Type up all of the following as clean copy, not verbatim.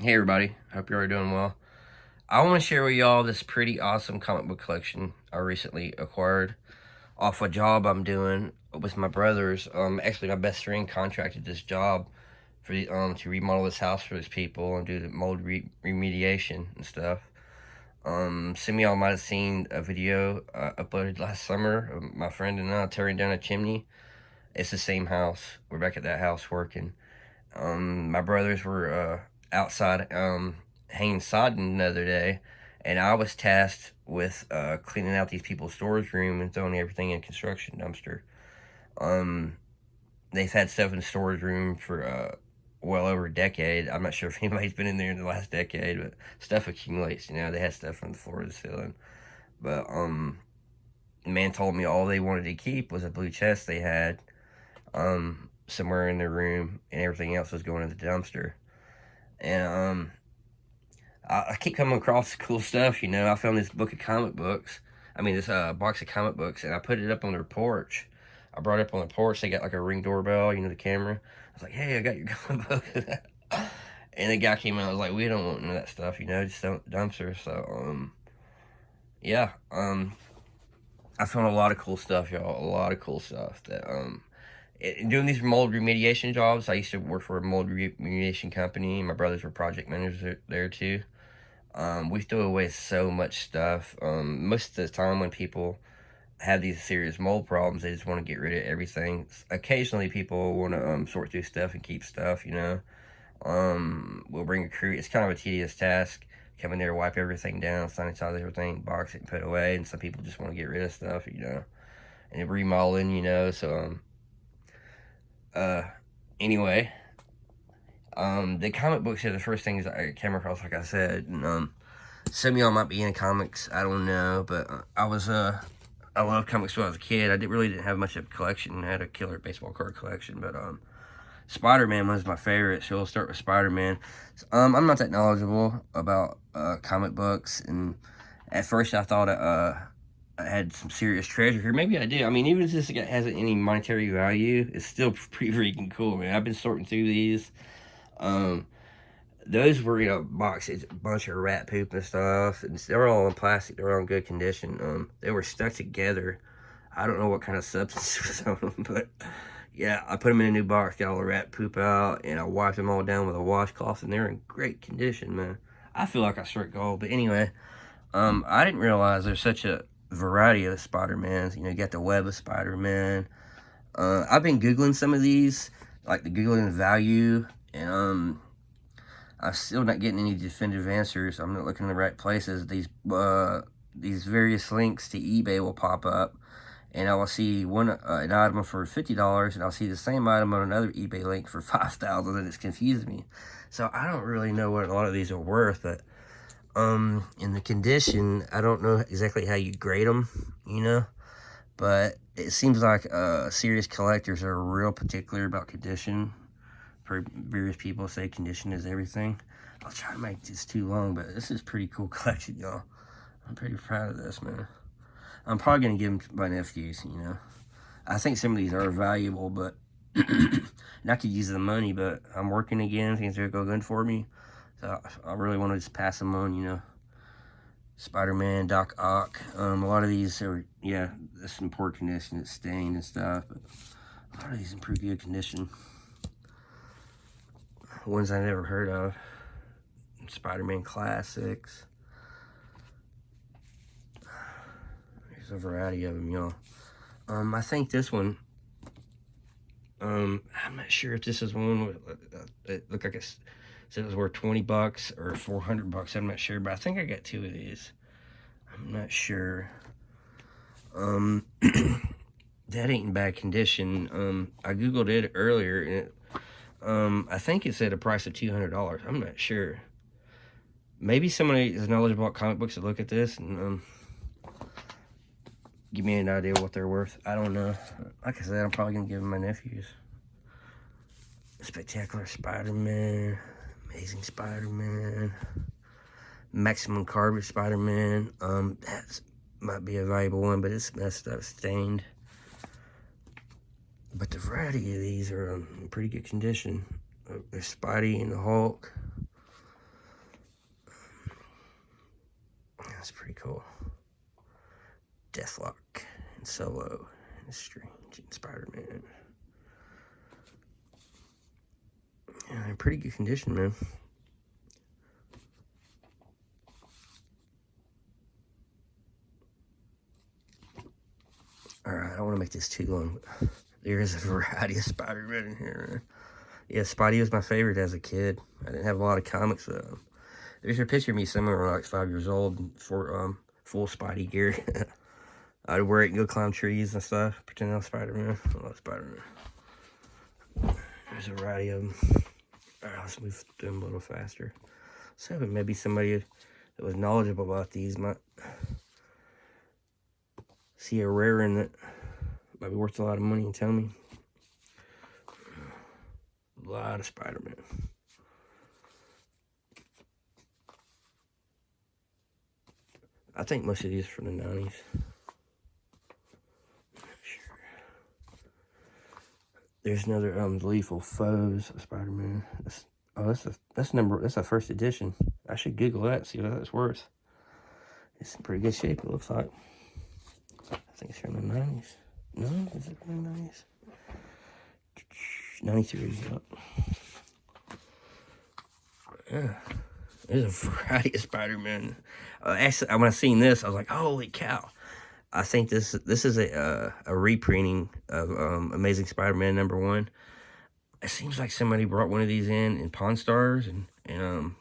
Hey everybody, hope you're all doing well. I want to share with y'all this pretty awesome comic book collection I recently acquired off a job I'm doing with my brothers. Actually, my best friend contracted this job for to remodel this house for his people and do the mold remediation and stuff. Some of y'all might have seen a video uploaded last summer of my friend and I tearing down a chimney. It's the same house. We're back at that house working. My brothers were outside hanging sodden the other day, and I was tasked with cleaning out these people's storage room and throwing everything in a construction dumpster. Um, they've had stuff in the storage room for well over a decade. I'm not sure if anybody's been in there in the last decade, but stuff accumulates. You know, they had stuff from the floor to the ceiling. But the man told me all they wanted to keep was a blue chest they had somewhere in their room, and everything else was going in the dumpster. And I keep coming across cool stuff. You know, I found this book of comic books. I mean, this box of comic books, and I put it up on their porch. I brought it up on the porch. They got like a Ring doorbell, you know, the camera. I was like, "Hey, I got your comic book." And the guy came in. I was like, "We don't want none of that stuff, you know, just don't dumpster." So, yeah, I found a lot of cool stuff, y'all. A lot of cool stuff that doing these mold remediation jobs. I used to work for a mold remediation company. My brothers were project managers there too. We throw away so much stuff. Most of the time when people have these serious mold problems, they just want to get rid of everything. Occasionally people want to sort through stuff and keep stuff, you know. We'll bring a crew. It's kind of a tedious task. Come in there, wipe everything down, sanitize everything, box it, and put it away. And some people just want to get rid of stuff, you know. And remodeling, you know. So, uh, anyway, the comic books are the first things I came across, like I said. And, some of y'all might be into comics, I don't know, but I loved comics when I was a kid. I really didn't have much of a collection. I had a killer baseball card collection, but Spider-Man was my favorite, so we'll start with Spider-Man. I'm not that knowledgeable about comic books, and at first I thought I had some serious treasure here. Maybe I do. I mean, even if this hasn't any monetary value, it's still pretty freaking cool, man. I've been sorting through these. Um, those were, you know, boxes, a bunch of rat poop and stuff, and they're all in plastic. They're all in good condition. They were stuck together. I don't know what kind of substance was on them, but yeah, I put them in a new box, got all the rat poop out, and I wiped them all down with a washcloth, and they're in great condition, man. I feel like I struck gold. But anyway, I didn't realize there's such a variety of Spider-Mans. You know, you got the Web of Spider-Man. I've been Googling some of these, like the Googling value, and I'm still not getting any definitive answers. I'm not looking in the right places. These various links to eBay will pop up, and I will see an item for $50, and I'll see the same item on another eBay link for $5,000, and it's confusing me. So I don't really know what a lot of these are worth, but in the condition, I don't know exactly how you grade them, you know. But it seems like serious collectors are real particular about condition. Various people say condition is everything. I'll try to make this too long, but this is pretty cool collection, y'all. I'm pretty proud of this, man. I'm probably going to give them to my nephews, you know. I think some of these are valuable, but and I could use the money, but I'm working again. Things are going to go good for me. So I really want to just pass them on, you know. Spider-Man, Doc Ock. A lot of these are, yeah, it's in poor condition. It's stained and stuff, but a lot of these in pretty good condition. Ones I never heard of. Spider-Man Classics. There's a variety of them, y'all. I think this one, I'm not sure if this is one that looked like it said it was worth $20 or $400. I'm not sure, but I think I got two of these. I'm not sure. That ain't in bad condition. I googled it earlier, and it, I think it said a price of $200. I'm not sure. Maybe somebody is knowledgeable about comic books to look at this and give me an idea what they're worth. I don't know. Like I said, I'm probably gonna give them my nephews. Spectacular Spider-Man, Amazing Spider-Man, Maximum Carnage Spider-Man. That might be a valuable one, but it's messed up, stained. But the variety of these are in pretty good condition. There's Spidey and the Hulk. That's pretty cool. Deathlock and Solo and Strange and Spider-Man. Yeah, in pretty good condition, man. Alright, I don't want to make this too long. There is a variety of Spider-Man in here, man. Yeah, Spidey was my favorite as a kid. I didn't have a lot of comics. There's a picture of me somewhere when I was like 5 years old for full Spidey gear. I'd wear it and go climb trees and stuff, pretend I was Spider-Man. I love Spider-Man. There's a variety of them. Alright, let's move through them a little faster. So maybe somebody that was knowledgeable about these might see a rare in that might be worth a lot of money and tell me. A lot of Spider-Man. I think most of these are from the 90s. Sure. There's another Lethal Foes of Spider-Man. That's a first edition. I should Google that, see what that's worth. It's in pretty good shape, it looks like. I think it's from the 90s. No, is it from the 90s? 93. Yep. Yeah. There's a variety of Spider-Man. Actually, when I seen this, I was like, holy cow. I think this is a reprinting of Amazing Spider-Man #1. It seems like somebody brought one of these in Pawn Stars, and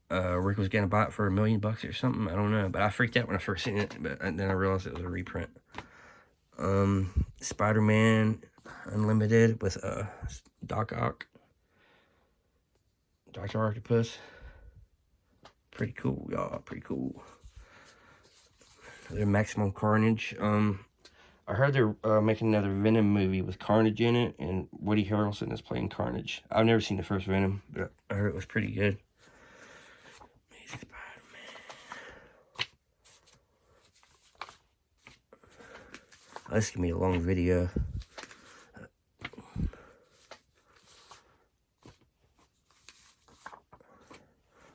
Rick was gonna buy it for $1 million or something. I don't know, but I freaked out when I first seen it, but then I realized it was a reprint. Spider-Man Unlimited with Doc Ock, Dr. Octopus. Pretty cool, y'all. Pretty cool. They're Maximum Carnage. I heard they're making another Venom movie with Carnage in it, and Woody Harrelson is playing Carnage. I've never seen the first Venom, but I heard it was pretty good. Amazing Spider-Man. This is gonna be a long video.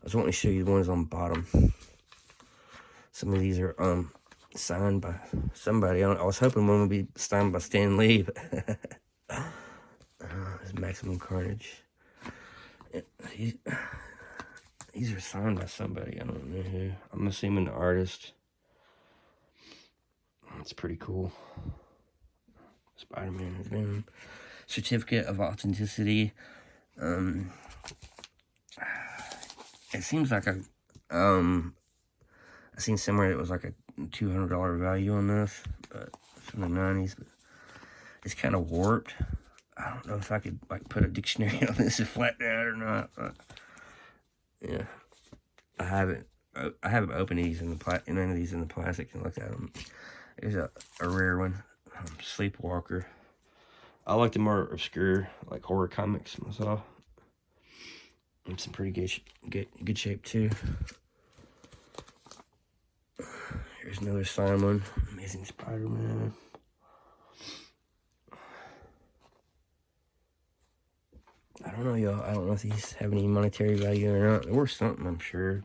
I just want to show you the ones on the bottom. Some of these are signed by somebody. I was hoping one would be signed by Stan Lee, but it's Maximum Carnage. These are signed by somebody. I don't know who. I'm assuming the artist. It's pretty cool. Spider-Man has been Certificate of Authenticity. It seems like I seen somewhere it was like a $200 value on this, but it's from the 90s. But it's kind of warped. I don't know if I could like put a dictionary on this and flatten it out or not. But yeah, I haven't opened these in none of these in the plastic and looked at them. There's a rare one, Sleepwalker. I like the more obscure like horror comics myself. It's in pretty good shape too. Here's another signed one, Amazing Spider-Man. I don't know, y'all. I don't know if these have any monetary value or not. They're worth something, I'm sure.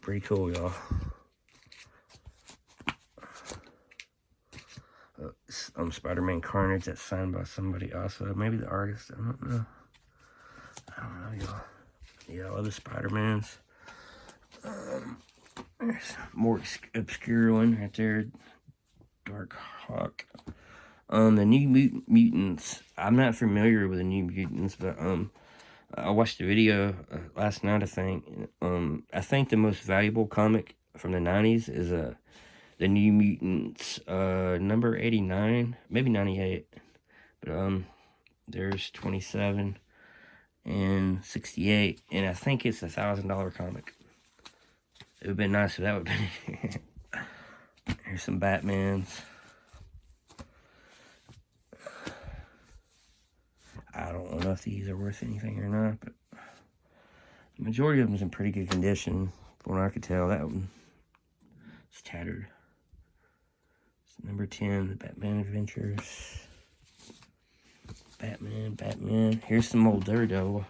Pretty cool, y'all. Spider-Man Carnage that's signed by somebody also. Maybe the artist. I don't know, y'all. Yeah, other Spider-Mans. There's a more obscure one right there. Doc Ock. The New Mutants. I'm not familiar with the New Mutants, but I watched the video last night, I think. I think the most valuable comic from the 90s is the New Mutants number 89, maybe 98. But there's 27 and 68, and I think it's $1,000 comic. It would have been nice if that would have been. Here's some Batmans. I don't know if these are worth anything or not, but the majority of them is in pretty good condition. From what I could tell, that one is tattered. Number 10, the Batman Adventures. Batman. Here's some old Daredevil.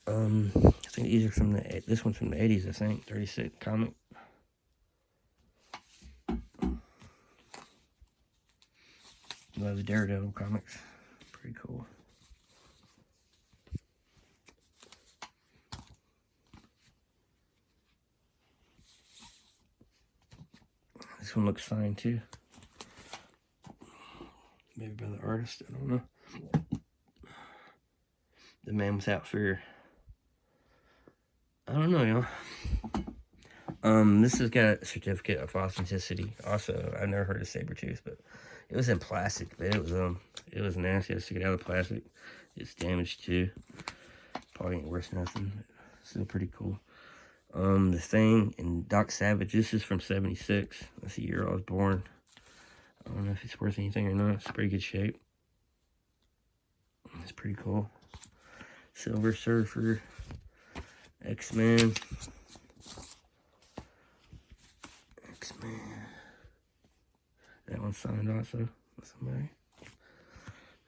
I think these are from this one's from the 80s, I think. 36 comic. Love the Daredevil comics. Pretty cool. This one looks fine too. Maybe by the artist, I don't know. The Man Without Fear. I don't know, y'all. This has got a certificate of authenticity. Also, I've never heard of Sabretooth, but it was in plastic. But it was nasty. I took it out of the plastic. It's damaged too. Probably ain't worth nothing. Still pretty cool. The Thing and Doc Savage. This is from '76. That's the year I was born. I don't know if it's worth anything or not. It's pretty good shape. It's pretty cool. Silver Surfer. X-Men. That one's signed also with somebody.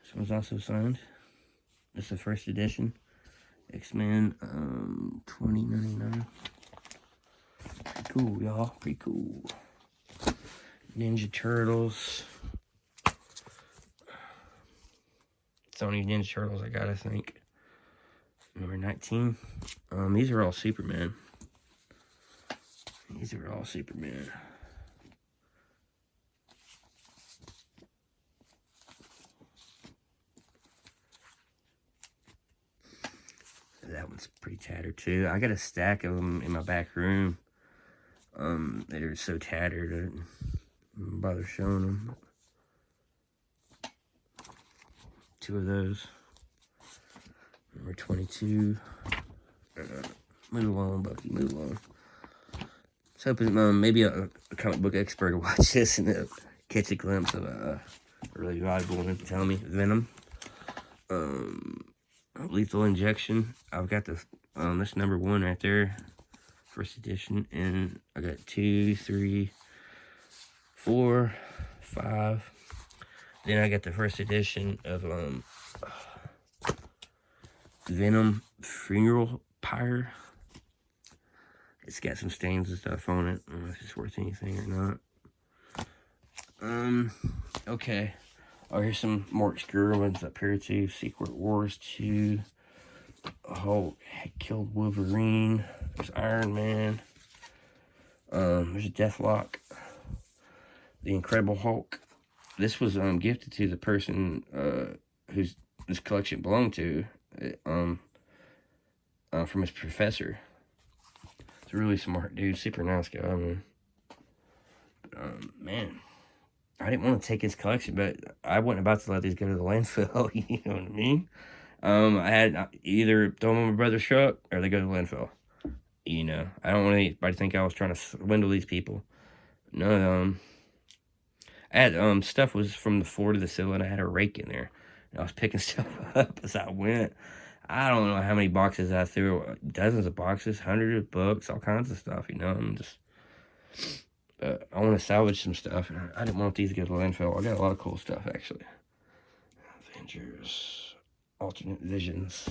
This one's also signed. This is the first edition. X-Men 2099. Pretty cool, y'all. Pretty cool. Ninja Turtles. It's only Ninja Turtles I got, I think. Number 19. These are all Superman. These are all Superman. That one's pretty tattered too. I got a stack of them in my back room. They are so tattered I didn't bother showing them. 2 of those. Number 22. Move along, Bucky. Move along. I was hoping maybe a comic book expert will watch this and catch a glimpse of a really valuable one and tell me. Venom. Lethal Injection. I've got this number 1 right there. First edition. And I got 2, 3, 4, 5. Then I got the first edition of Venom Funeral Pyre. It's got some stains and stuff on it. I don't know if it's worth anything or not. Okay. Oh, here's some more obscure ones up here too. Secret Wars 2. Hulk killed Wolverine. There's Iron Man. There's Deathlock. The Incredible Hulk. This was gifted to the person whose this collection belonged to. From his professor. It's a really smart dude, super nice guy. I mean, man, I didn't want to take his collection, but I wasn't about to let these go to the landfill. You know what I mean? I had either throw them in my brother's truck or they go to the landfill. You know, I don't want anybody to think I was trying to swindle these people. No, I had stuff was from the floor to the ceiling. And I had a rake in there. And I was picking stuff up as I went. I don't know how many boxes I threw. Dozens of boxes, hundreds of books, all kinds of stuff, you know. I'm just... I want to salvage some stuff. And I didn't want these to go to the landfill. I got a lot of cool stuff, actually. Avengers. Alternate Visions.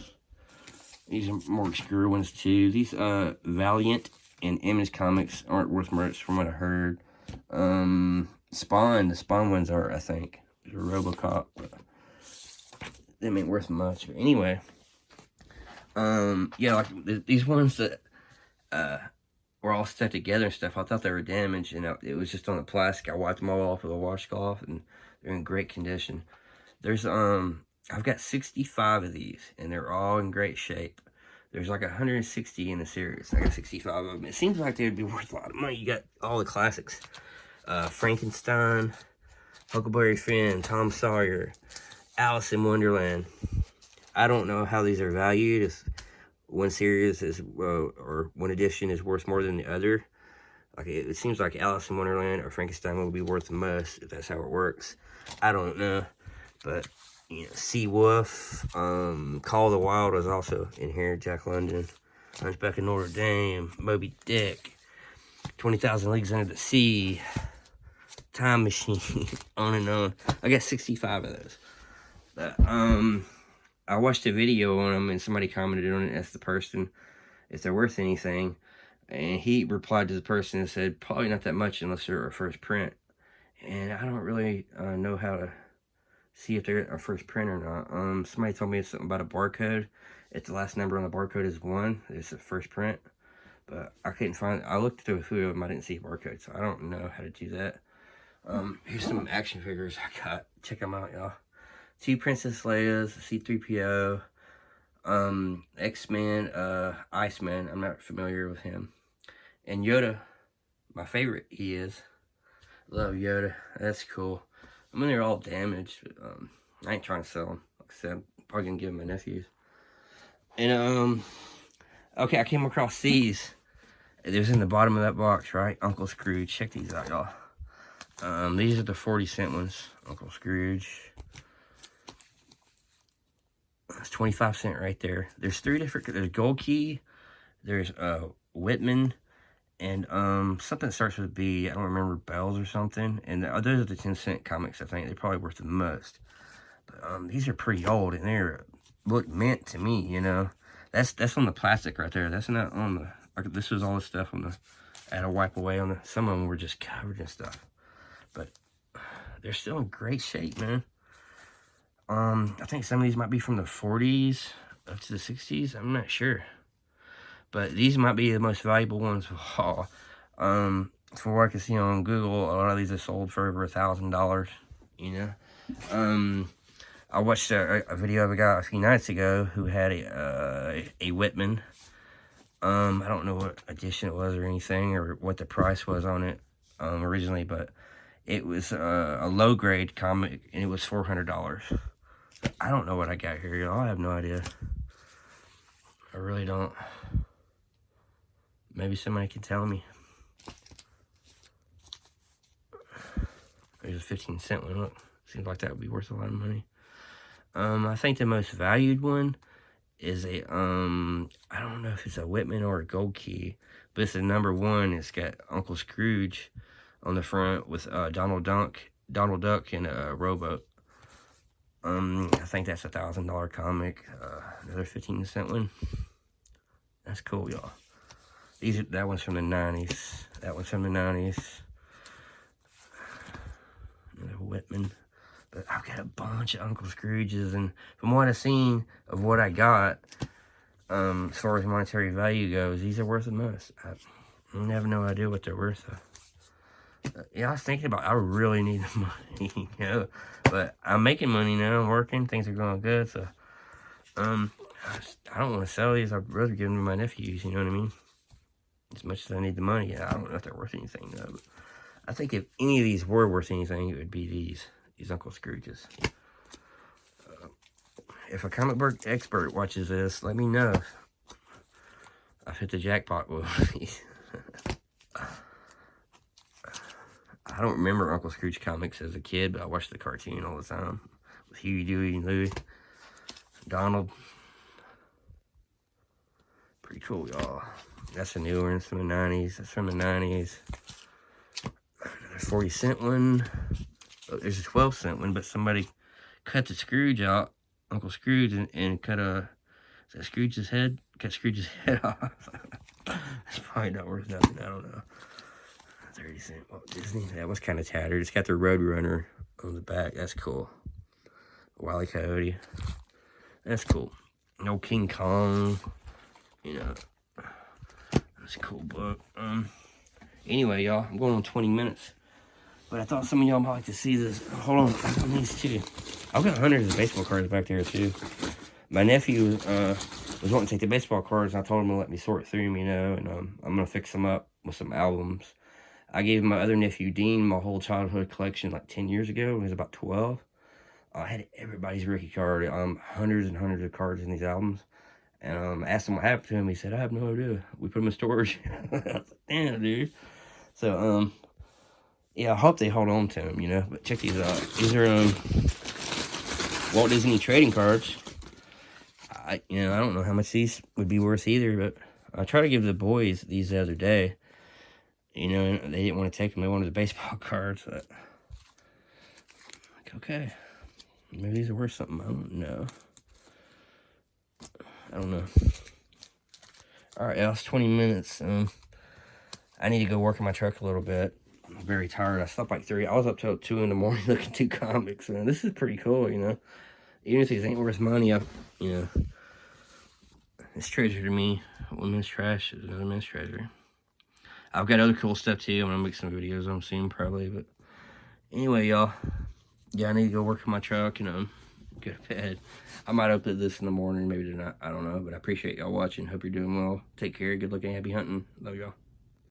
These are more obscure ones, too. These Valiant and Image comics aren't worth much from what I heard. Spawn. The Spawn ones are, I think. There's a Robocop. But they ain't worth much. But anyway... yeah, like these ones that were all stuck together and stuff, I thought they were damaged, and it was just on the plastic. I wiped them all off with a washcloth, and they're in great condition. There's I've got 65 of these, and they're all in great shape. There's like 160 in the series. I got 65 of them. It seems like they'd be worth a lot of money. You got all the classics: Frankenstein, Huckleberry Finn, Tom Sawyer, Alice in Wonderland. I don't know how these are valued. If one series is, or one edition is worth more than the other. Like it seems like Alice in Wonderland or Frankenstein will be worth the most, if that's how it works. I don't know. But, you know, Seawolf, Call of the Wild is also in here. Jack London, Hunchback of Notre Dame, Moby Dick, 20,000 Leagues Under the Sea, time machine, on and on. I got 65 of those. But, I watched a video on them, and somebody commented on it, asked the person if they're worth anything. And he replied to the person and said, probably not that much unless they're a first print. And I don't really know how to see if they're a first print or not. Somebody told me something about a barcode. If the last number on the barcode is 1, it's a first print. But I couldn't find, I looked through a few of them, I didn't see a barcode, so I don't know how to do that. Here's some action figures I got. Check them out, y'all. 2 Princess Leia's, C-3PO, X-Men, Iceman, I'm not familiar with him. And Yoda, my favorite he is. Love Yoda, that's cool. I mean, they're all damaged, but, I ain't trying to sell them. Like I said, I'm probably gonna give them my nephews. And, okay, I came across these. There's in the bottom of that box, right? Uncle Scrooge. Check these out, y'all. These are the 40-cent ones. Uncle Scrooge. That's 25 cents right there. There's 3 different. There's Gold Key. There's Whitman. And something that starts with B. I don't remember, Bells or something. And those are the 10-cent comics, I think. They're probably worth the most. But these are pretty old, and they're look mint to me, you know. That's on the plastic right there. That's not on the... This was all the stuff on the... I had to wipe away on the... Some of them were just covered in stuff. But they're still in great shape, man. I think some of these might be from the 40s up to the 60s. I'm not sure. But these might be the most valuable ones of all. From what I can see on Google, a lot of these are sold for over $1,000, you know. I watched a video of a guy a few nights ago who had a Whitman. I don't know what edition it was or anything, or what the price was on it originally, but it was a low-grade comic, and it was $400. I don't know what I got here, y'all. I have no idea. I really don't. Maybe somebody can tell me. There's a 15-cent one. Look, seems like that would be worth a lot of money. I think the most valued one is a, I don't know if it's a Whitman or a Gold Key, but it's the #1. It's got Uncle Scrooge on the front with Donald Duck and a rowboat. I think that's a $1,000 comic. Another 15-cent one. That's cool, y'all. That one's from the 90s. That one's from the 90s. Another Whitman. But I've got a bunch of Uncle Scrooges, and from what I've seen of what I got, as far as monetary value goes, these are worth the most. I have no idea what they're worth. Yeah, I was thinking about, I really need the money, you know, but I'm making money now, I'm working, things are going good, so, I don't want to sell these. I'd rather give them to my nephews, you know what I mean? As much as I need the money, I don't know if they're worth anything, though, but I think if any of these were worth anything, it would be these Uncle Scrooges. If a comic book expert watches this, let me know. I've hit the jackpot with these. I don't remember Uncle Scrooge comics as a kid, but I watched the cartoon all the time. With Huey, Dewey, and Louie. Donald. Pretty cool, y'all. That's a new one. It's from the 90s. That's from the 90s. Another 40-cent one. Oh, there's a 12-cent one, but somebody cut the Scrooge out, Uncle Scrooge, and cut is that Scrooge's head? Cut Scrooge's head off. That's probably not worth nothing. I don't know. 30-cent Walt Disney. That one's kind of tattered. It's got the Roadrunner on the back. That's cool. Wile E. Coyote. That's cool. No King Kong. You know. That's a cool book. Anyway, y'all, I'm going on 20 minutes. But I thought some of y'all might like to see this. Hold on these too. I've got hundreds of baseball cards back there too. My nephew was wanting to take the baseball cards, and I told him to let me sort through them, you know, and I'm going to fix them up with some albums. I gave my other nephew, Dean, my whole childhood collection like 10 years ago when he was about 12. I had everybody's rookie card, hundreds and hundreds of cards in these albums. And I asked him what happened to him. He said, I have no idea. We put them in storage. I was like, damn, dude. So, yeah, I hope they hold on to them, you know. But check these out. These are Walt Disney trading cards. I don't know how much these would be worth either, but I tried to give the boys these the other day. You know, they didn't want to take them. They wanted the baseball cards. But like, okay, maybe these are worth something. I don't know. Alright, y'all, it's 20 minutes. I need to go work in my truck a little bit. I'm very tired. I slept like 3. I was up till 2 in the morning looking through comics, man. This is pretty cool, you know. Even if these ain't worth money, it's treasure to me. One man's trash is another man's treasure. I've got other cool stuff too. I'm gonna make some videos on soon, probably. But anyway, y'all, yeah, I need to go work in my truck, go to bed. I might upload this in the morning, maybe tonight. I don't know. But I appreciate y'all watching. Hope you're doing well. Take care. Good looking. Happy hunting. Love y'all.